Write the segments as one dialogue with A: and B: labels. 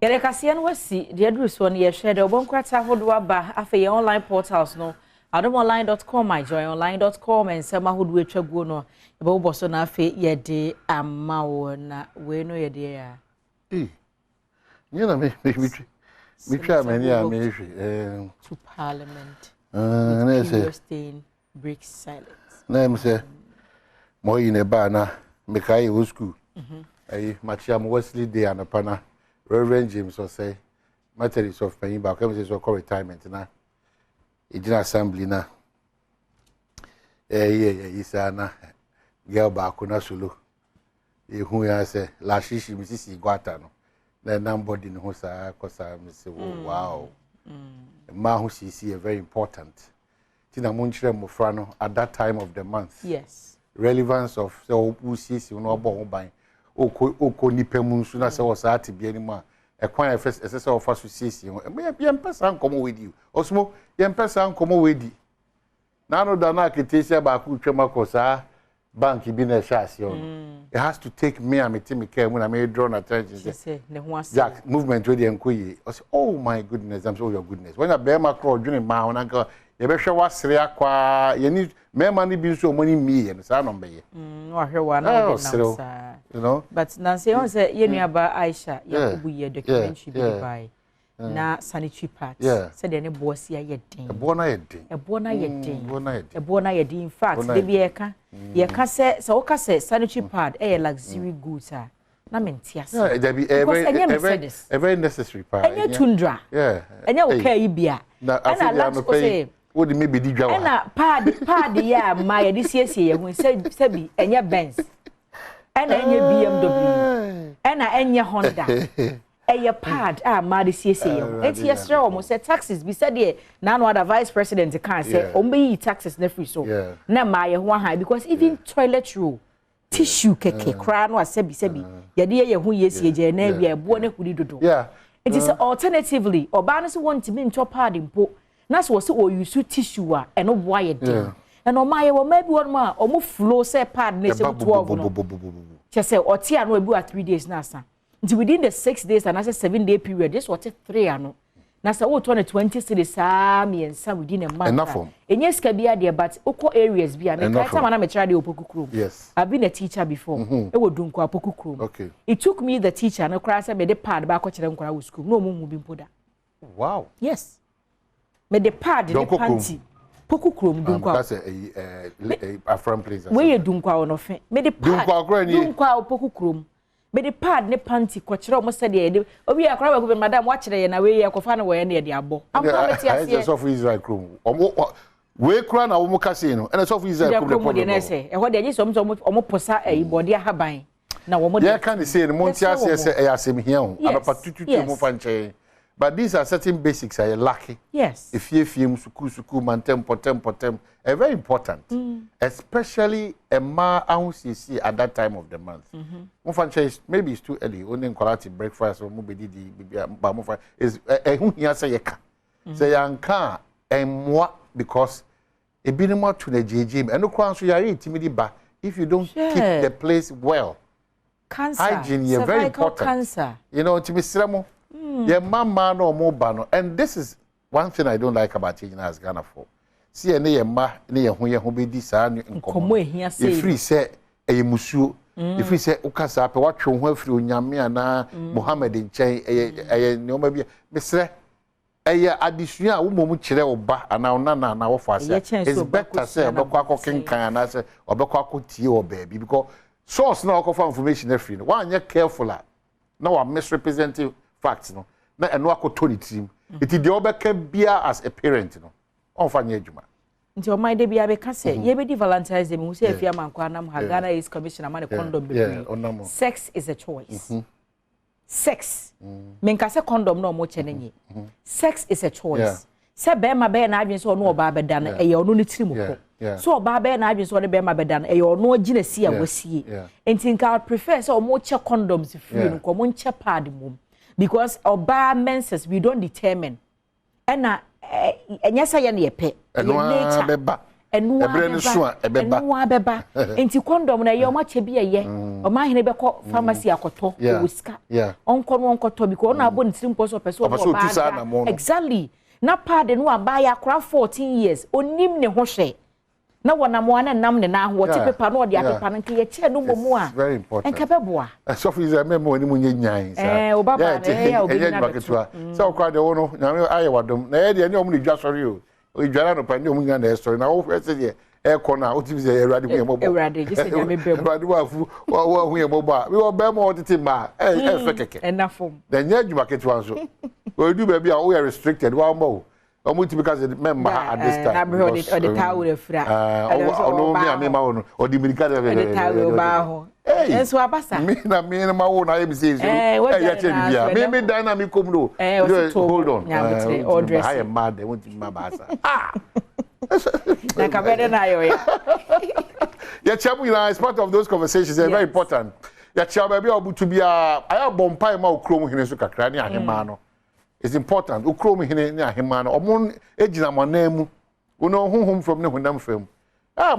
A: Yere kase no wasi de aduru so no ye hwe de obonkwata hodo aba afa online portals no adomonline.com myjoyonline.com and sama hodo atwaguo no e bo boso na afa ye de ama wo na we no ye de ya
B: na me twa mani a me hwe
A: to parliament
B: na
A: say break silence
B: na me say mo yi ne ba na me kai wo school Machiam Wesley Day and Pana Reverend James or say Methodist of Penny back so call retirement na Ejina assembly na is na girl back na solo who ya say la shishi misisi gwata no na nobody no sa kosa me say wow ma who see very important tina munchire mofra no at that time of the month
A: yes
B: relevance of so who sees you no obo ban oko nipemu nsu na se wo sa ate bia ni mu a ekwan first ese se wo fa so sisi ho ye mpesa nkomo wedi osmo ye mpesa nkomo wedi na no da na ketesia ba ku twema ko sa bank bi na shasi on it has to take me and me care when I may draw attention say Jack movement we dey enkoyi oh my goodness I'm so your goodness when a bear macro dwene ma ho na ka ye be hwe wasere akwa ye ni mema ni bi nso money me and sa no be ye
A: wa hwe wa na o de na
B: you know
A: but na say on say ye nuaba Aisha Yakubu ye documentary bi by na sanitary part said de ne boss ya ye den
B: ebo na ye den
A: ebo na ye den in fact de bi ye ka say so ka say sanitary pad e luxury goods a na mentias
B: there be a very necessary part
A: enya tundra enya o kai bia
B: na afia wo di me be di dwa wa
A: na pad ya ma ye di siesie ye hu se bi enya Benz ena enya BMW ena enya Honda eye pad ma di siesie ye enti yesre o mo se taxes bi said ye na no other vice president can say o mbe yi taxes na free so na ma ye ho han because even toilet roll tissue keke kra no asebi ye de ye ho yesie je na bia ebo na kudi dodo it is alternatively oba no se want me nto pad mpo na so se o use tissue a eno boa ye den and o ma ye wo ma bi won ma o mo flow say pad na se 12 no che o tie ano ebu 3 days na asa nti within the 6 days and as a 7-day period this what 3 ano na say o to na 20 cities me and some within a month enye ska bia de but oko areas bia me kai time na me try de opokukrom
B: yes
A: I've been a teacher before e wo dunko opokukrom
B: okay
A: it took me the teacher na kra say me de pad ba ko kire nkora wo school no mu bi mpoda
B: wow
A: yes me de pad de panty pokukrom dunko
B: that's a from place
A: we dunko wo no fe me de pad dunko pokukrom me de pad ne panty ko kire o mo se de de obi akora ba ko madam wa kire ye na we ye ko fa na we ye na de abo amameti ase
B: so for Israel krom we kura na wo mo kase no and so for Israel krom
A: de na se e ho de je so mo posa body ahaban na wo mo de
B: can say no monti ase se e asem hia ho abapa tututu mo fa nche but these are certain basics are lacking
A: yes
B: if you suku mantem potem very important especially a ma ahusisi at that time of the month mo fa nche maybe it's too early only quality breakfast or mo be di ba mo fa is hu hia se yeka se yanka emwa because ebinimo to na jeje eno kwa so yare timidi ba if you don't keep the place well
A: cancer
B: hygiene is very important
A: cancer
B: you know to be sremo your mama no more bano and this is one thing I don't like about changing as Ghana for see any your ma ne your ho be di sa nkomo
A: ehia say
B: if free say eyemusuo if free say ukasa pe watwe ho afiri onyame ana Muhammad nchen ne o ma bi mesre adisua wo mom kire oba ana ona na wo fa say it's better say obekwa akokenkan na say obekwa akotie o baby because source na okofa information afiri no wan ye careful na wa misrepresenting facts no na eno akoto ni team iti de obeka bia as a parent no on fa nya adwuma
A: nti o mai de bia be ka say ye be di Valentine's Day mu say afia mankwa na Ghana is commissioner man condom be sex is a choice sex men ka say condom no mo chenenye sex is a choice say be ma be na adwen so no oba beda na e ye ono ni tiri mu ko so oba be na adwen so ne be ma beda na e ye ono gina si a wasie enti nka prefer say o mo che condoms free no ko mo che pad mum because oba menses we don't determine ena enyasa ye na ye pe nature enu abeba enti condom na ye o ma che bi ye o ma hene be ko pharmacy akoto o ska onko no onkoto because na abo ni trimpo so person o exactly na pad no aba ya kra 14 years onim ne ho hwe na wona mo na nam ne na ho ti pepa no de apepa no nke ye che no momu a
B: very important
A: enka beboa
B: so for is memo ni munye nyan
A: sa o baba na obi na
B: betua so kwa de wo no na aye wadom na ye de ni omu ni dwa sori o dwara no pa ni omu nya na sori na wo fese de e ko na o ti se erade hu ye mobo
A: erade je se nya me bem
B: erade wa fu wa hu ye mobo a we wo be mo titi ma fe keke
A: enafom
B: na nya adwuma ketua so o du ba bi a wo restricted wa mo omuti because member at this time
A: na bro the tower fra
B: no me amema wono o di mirika
A: the tower ba ho enso abasa
B: me na ma wo na em say so ya che bia me dynamic kom no hold on I am mad they want ma basa
A: na kabere na yo
B: ya chabu is part of those conversations are very important ya chabu bia obutu bia aya bompai ma okrom hene so kakra ni ahema no. It's important. Ukrom hine ni ahema no omon ejina monam uno honhom from ne honam fam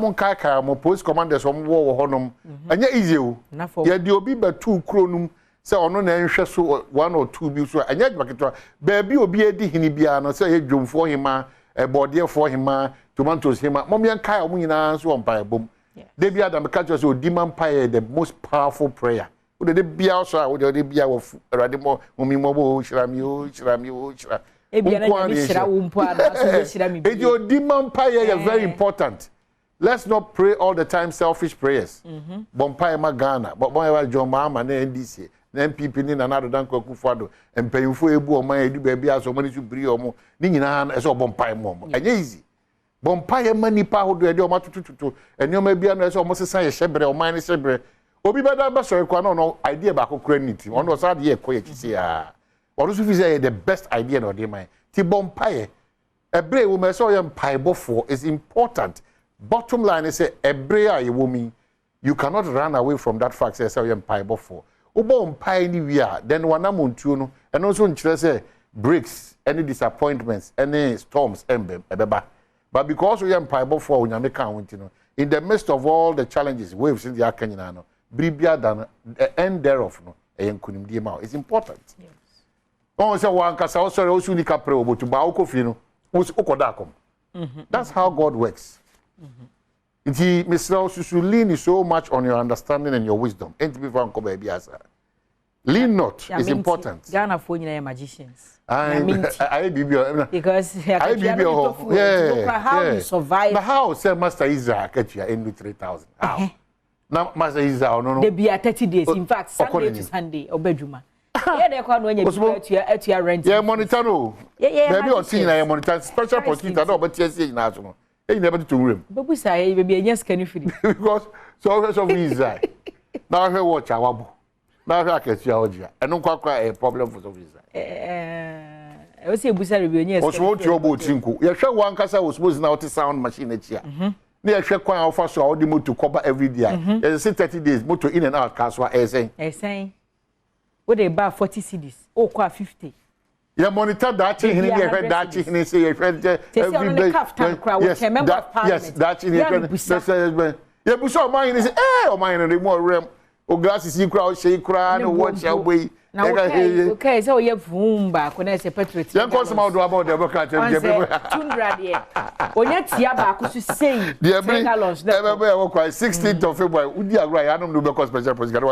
B: mon kaka mo post commanders om wo honom anya easy o ya di obi batu ukronum se ono na nhwe so 1 or 2 bi so anya adwaketo ba bi obi edi hini bia no se ye dwomfo hima ebodefo hima tomatoes hima mom yan kai om nyina so ompa ebom de bia da me catch so di man pie the most powerful prayer. De bia so de bia wo erade mo mumimo bo shirami o shira
A: e bia na ni shira wo mpo ada so be shira mi bi
B: e di man paye is very important. Let's not pray all the time selfish prayers. Bompaye ma Ghana but boy John Mahama na NDC na MPP ni na nado dan kwakufu ado empanyimfo ebu o man edu ba bia so mani su biri o mo ni nyina na so bompaye mo anya easy bompaye mani pa hodo e de o matututu enioma bia no so o mo sesa ye hyebre o man ni hyebre obi beda ba so ekwa no idea ba kokura niti on do sad ye koye kisi ya onu su fi say the best idea no dey mind ti bompaye ebre wo me so ye mpaibofo is important. Bottom line is say ebre a ye wo mi you cannot run away from that fact say ye mpaibofo obo mpai ni wi a then wana montuo no eno so nkire say breaks any disappointments any storms ebeba but because we ye mpaibofo onyame kan wonti no in the midst of all the challenges waves in the akanyina no bribia than the end thereof no enkunimdie ma it's important. Yes. On say one kasa o sori o su ni kapre obotu ba okofi no ukoda akom. That's how God works. Nti Mr. Susu lean so much on your understanding and your wisdom. Enti be for nkoba bia sa. Lean not is important.
A: Ghana for nyina magicians.
B: I bibio
A: because
B: how
A: you survive.
B: But how say Master Isaac catch you in 3,000? How? Na Master Isaac no.
A: They be 30 days. In fact, Sunday to Sunday obeduma. Yeah, they kwa no nya to your rent.
B: Yeah, monitor no. Baby o tin na monitor special prosecutor no but yes na so no. E never to room.
A: Baby say baby enya scan free.
B: Because so visa. Now he watch awabo. Now he akesi awojia. Eno kwa a problem for so visa.
A: I say busa baby enya scan.
B: Osmo ti obo tinku. Ye hwe wan kasa was suppose na auto sound machine echi a. Na ye hwe kwan ofa so all the motor cover every day. You say 30 days motor in and out kaswa
A: esen. What they buy 40 cedis. Oh, kwa 50.
B: You monitor that thing in here, that thing in say every day. Yes, that in here. Yeah, but so mine is mine and more rem. O glasses you crowd, shake crowd, and watch your way.
A: Okay, so you have Vumba, when I say Patrick.
B: Young Cosmo about the Bocat.
A: When you Tiaba, could you say, dear Bengalos, never
B: 16th of February. Would you agree? I don't know because special president.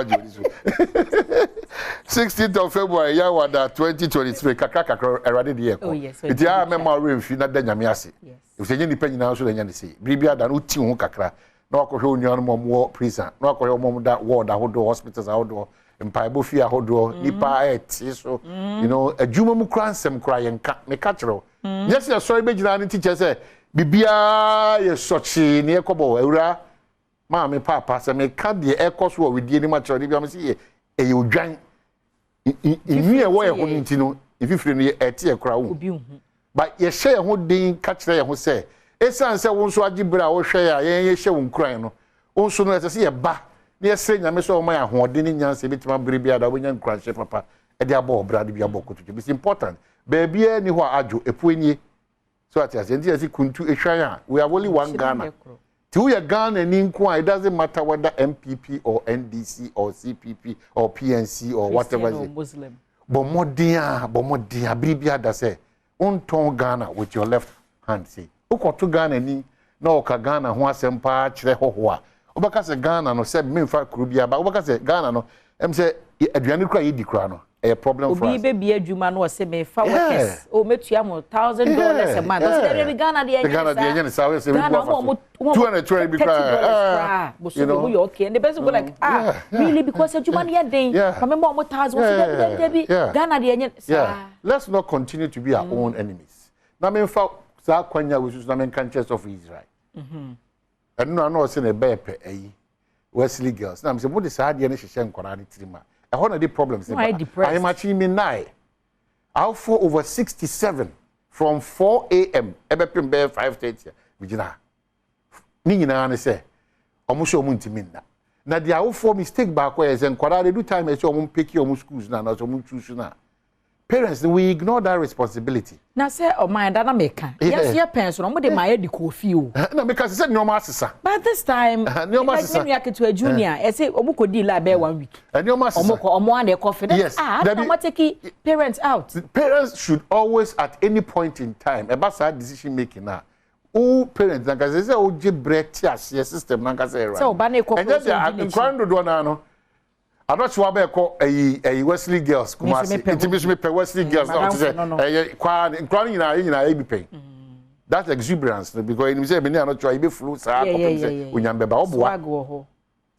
B: 16th of February, Yawada 2023, Kakaka already the echo. Oh, yes, it's a memory if you not done Yamiasi. Yes, if you're independent now, so then you see. Bribia than Uti Kakra, no alcohol, no more prison, no alcohol, that ward, the whole hospitals outdoor. Mpaibo fia hodo nipa eti so you know adwuma mu kransem krayen ka me catchero yes ya sorry be gina ni teacher say bibia ye sochi ne ekobo awura ma me papa say me ka de ekoso we die ni ma chero bibia me say e odwan inu e wo ye ho nti no ififire no ye eti e kra wo
A: obi hu
B: but ye share ho din catchero ye ho say esan say wo nso agibra wo hwe ya ye hye wo nkran no wo nso no say ye ba ne say nyame so o ma ya hoode ni nyanse bitima brebia da wonya nkranhye papa e de abo obrade bia bokoto it's important baby ni ho ajo epuenie So at the end, kuntu eshaya. We have only one Ghana. To your Ghana and Inqua, it doesn't matter whether MPP or NDC or CPP or PNC or whatever.
A: Or Muslim.
B: Bomodia, Bribia da say, unton Ghana with your left hand. Say, Uko to Ghana ni no ka Ghana who sempa chre hohoa. Obaka se Ghana no se me fa krubia ba obaka se Ghana no em say aduane kra yedi kra no a problem for us.
A: Obi be adwuma no se me fa workers o metua mo $1,000 a month. So they Ghana dey
B: Ghana dey yen say we say $220 be
A: cry. You know you okay and the person go like really because adwuma no den. Remember mo $1,000 so dey Ghana dey yen say.
B: Let's not continue to be our own enemies. Na me fa sa kwanya we so na men kan church of Israel. And no say na be pe ayi Wesley girls. Na me say mo dey sa de na hyehyɛ nkora ne tirima. I want the problems. I am actually midnight. I'll for over 67 from 4 a.m. Ebepim be 5:30. Vigina. Nina ne say, almost your muntiminda. Now the out for mistake back where is and quadra do time as your pick your schools now, not your choose now. Parents, we ignore that responsibility. Now say, oh my dynamic. Yes, your parents, no more de my head few. No, because it's no master. But this time, no master. Like to a junior, I say, Omuko deal like 1 week. And your master, Omo confidence. Yes, automatically parents out. Parents should always, at any point in time, about that decision making now. All parents, because they say, oh, break your system, Nankasa. So, Baneko, and just I'm trying to do now. I'm not sure about a Wesley girls. Kumasi, Wesley girls. No. That's exuberance because you say, "I'm not trying to flu."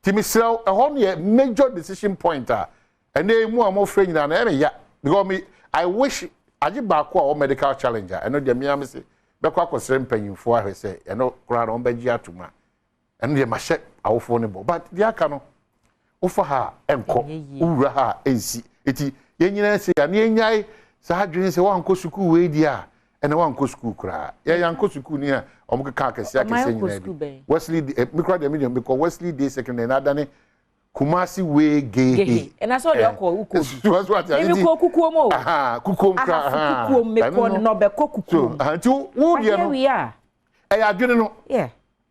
B: Timisel, a whole major decision pointer, and they more friends than ever. Yeah, because me, I wish I did back or medical challenger. I know the Miami say, "Back was paying for her." Say, "I know crowd on Begia to ma," and they must check our phone, but the cano. Offer her enko ura ha ensi eti yenyina se ya ne nyai sa hadwene se wan ko suku we dia ene wan ko suku kra ya yan ko suku ni a omka akese nyina Wesley me kra de medium because Wesley Day secondary na dane Kumasi we gay and I saw the uko so what ya ni ko kukuo mo kukuo kra kukuo me ko no be ko kukuo anti wo dia no e adwene no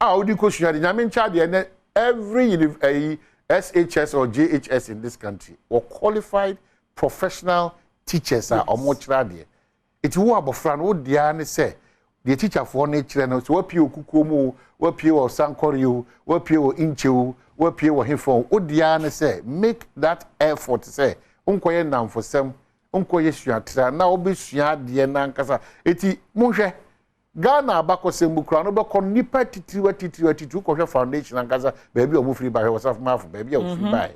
B: odi ko suade nyame ncha de every SHS or JHS in this country or qualified professional teachers are omochra there. It who abofran wo dia ne say the teacher for nature no so wapi okukomo wapi o sankoriu wapi o incheu wapi o hifo wo dia ne say make that effort say unkoye namfosem unkoye suatra na obesua de na nkasa eti monhwe Ghana abako sembukra no be kon nipa titiri ko hwe foundation ankaza baby o mu free by yourself mafu baby o free by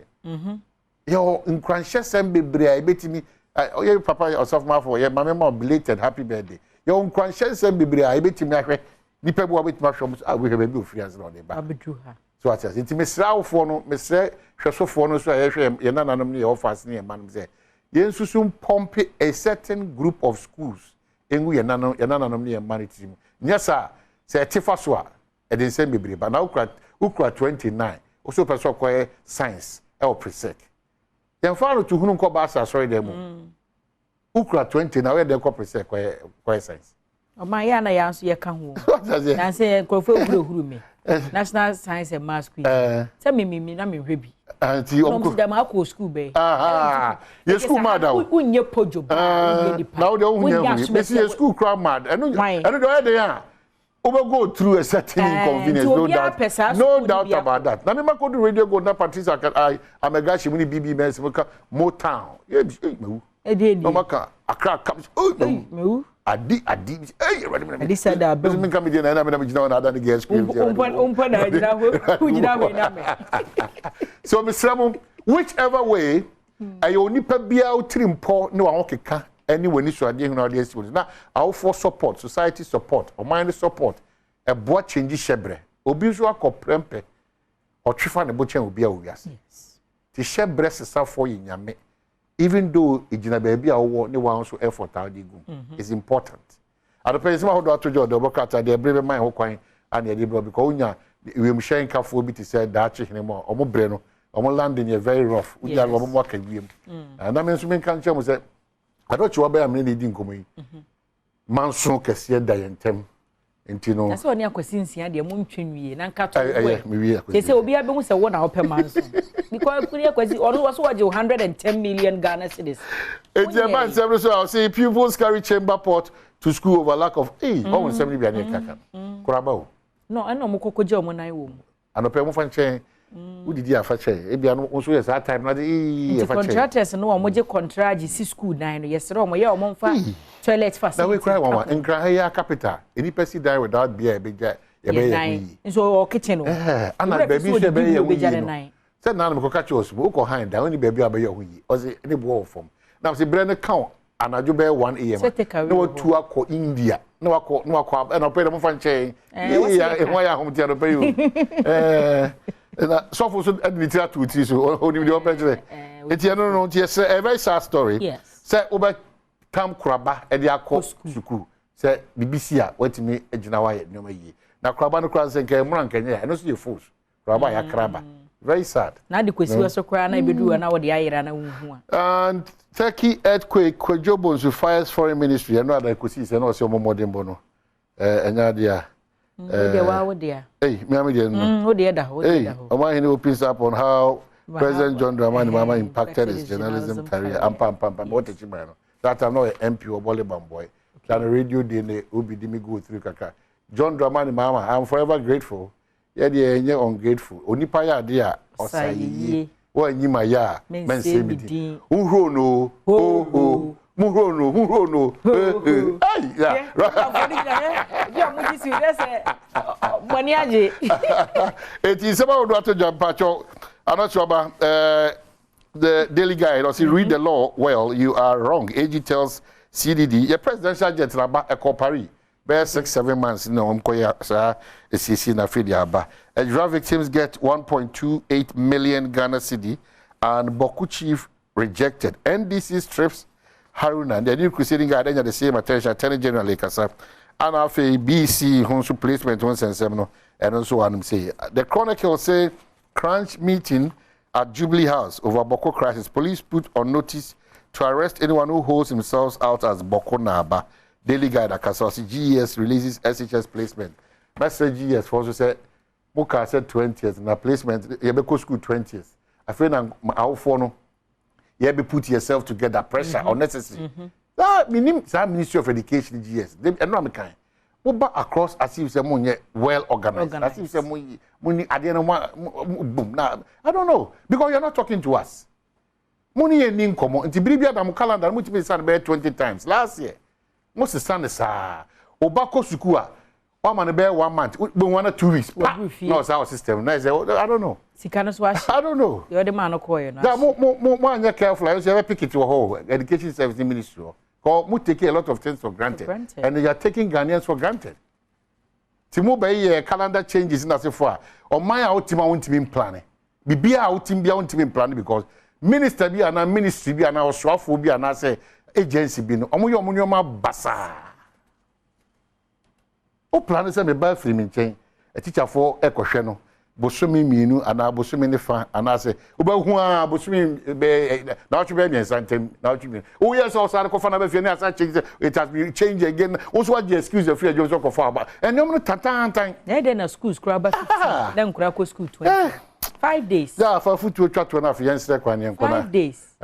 B: yo nkranhye sem bebre a betimi oye papa yourself mafu ye mama mo belated happy birthday yo nkranhye sem bebre a betimi ahwe nipa bo betimi ahwe we baby o free as no dey ba abedu ha so at as intimi srawfo no mesre hwesofo no so ye hwe ye nananom ne ye offers ne ye manum say ye nsusum pompe a certain group of schools engu ye nananom ne ye manity nyasa se etifa so a e den sem bebre ba na ukra 29 also person ko science e o presec ye mfa no to hunu nko ba asa sorry dem ukra 20 na we dem ko presec ko science o ma ya na ya nso ye ka ho na se krofo huru me national science and maths quiz say me na me hwe bi anti onko dem akọ school be ye school mad o unye pojo ba na o de unye me see school crowd mad eno do dey ya o be go through a certain inconvenience no doubt about that na me ma ko do radio go na Patricia I am a guy she mini BB men se mo town ye mewu no maka akra come mewu adi adi said that but me come dey na me gina na ada girls school umpa na gina ho gina we na me so Mr. whichever way ayo nipa bia utrimpo ne wa hokeka any wani so ade hu na ade esi na awo for support society support or mind support e bo change shebre obi so akoprempe o twifa ne bo chen obi a owiase ti shebre sesa for yinyame even though ejina baby a wo ne wan so effort a dey go is important ado person how do atojo do bokata dey brebe man ho kwan and dey bro because onya we am sharing kafo bi ti say da chihene mo omo bre no omo landing is very rough we are omo waka wiem and I mean so men kan chem say ado chiwa ba am ne di nkomo yi manso kese da yentem enti no
A: na so oni akwasi nsia de mo ntwenwie na nka to
B: me wie akwasi
A: say obi abehu say wo na wo pe manso because kuri akwasi ono was waje 110 million Ghana cedis
B: enti e man say so I say pupils carry chamber pot to school over lack of almost 70 bi an kaka kuraba o
A: no ana mo kokoje o mo nan wo mu
B: anope mo fa nchen udidi afa che e bia no so yes that time na e
A: fa che contractors no o mo je contract si school nan no yes ro mo ye o mo fa toilet facility
B: na we cry one in Grahaya capital any person die without beer be ja ye be
A: so o kitchen no
B: ana baby she be ye we say na me ko catch us we ko hand down any baby abe ye ho yi o say any bo form na say bre ne count anajo be 1 am no to akọ India no akọ na pe mo fa nche ya e ho ya hom ti no pe yo na so for so admit to ti so oni me open chere eti no ti say a very sad story say oba kam kuraba e de akọ suku say BBC a watimi agina wa ye nyoma yi na kuraba no kura nka emura nka nya no so ye force kuraba ya kraba very sad
A: na de kwesi we so kura na ebedu na wo de ayira na wonhu
B: and Turkey earthquake Kwejobons who fires foreign ministry and no other kwesi say no so modern bono enya dia
A: de wa wo dia
B: me am dia no
A: wo dia da ho
B: Oma he opens up on how President John Dramani Mahama impacted his journalism career pam what a no that I'm not an MP or Bollywood boy can radio dey na obi di me go through kaka John Dramani Mahama I'm forever grateful yeah dey enye ungrateful onipa ya dey a osayi wo anyima ya men say me di unhro no muhro no ay yeah
A: ya mo di si dey money aje
B: it is about what to jump pacho anachoba the Daily Guide or see read the law well you are wrong AG tells CDD your presidential jet raba e Paris be 6-7 months no mkoya sa CC na fedia ba Edra victims get 1.28 million Ghana cedi and Boku chief rejected NDC strips Haruna the new crusading guide the same attention Attorney General Lekasa and after BC honsu placement 177 no and also one say the Chronicle say crunch meeting at Jubilee House over Boko crisis. Police put on notice to arrest anyone who holds themselves out as Boko Naba. Daily Guide Akasasi GES releases SHS placement. Message GES also said Muka said 20th na placement Yebeko school 20th. I feel na how for no you be put yourself together pressure unnecessary. That Ministry of Education GES. They no am kind. Oba across as if say money well organized. As if say money boom. Now I don't know because you're not talking to us. Money e nin komo nti biribia da mo calendar mo tibi send be 20 times last year. Mo se send sa oba ko suku a o ma ne be 1 month be 1 or 2 weeks. No it's our system. No I don't know.
A: Sikano so
B: I don't know.
A: You the man ko you know.
B: Da mo anya careful. You say pick it to whole education service ministry. We take a lot of things for granted. And they are taking Ghanaians for granted. Timo be calendar changes in as far. On my outima won't be planning. Be outim be won't be planning because minister be and ministry be and our swafo be and say agency be no. Omo ma basa. O plan say me buy free me chain. A teacher for ekohwe no. Bosumi mienu ana bosumi ne fa ana se obahu a bosumi be na otwe be miensantem na otwe o yes o sare ko fa na be fie na asa change it has been changed again also what the excuse the free just ko fa ba enyom no tantan
A: na dey na school ba 15 then kura ko school 20 5 days
B: yeah for futu twa na fi yensre kwa ne nko na
A: 5 days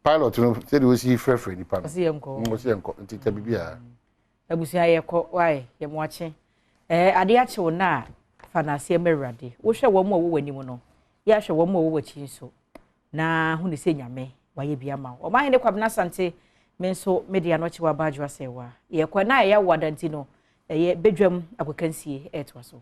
B: pilot no say dey we free ni pa no
A: see enko
B: ntita bibia
A: abusia ye ko why ye mo ache ade ache wo na fanase emerade wo hwe wo mo wo wani mu no ya hwe wo mo wo wachi so na hu ne se nyame waye bia ma o ma hene kwabna sante me so media no chiwa badwa sewa ye kwa na ya wadanti no ye bedwam akokansie etwa so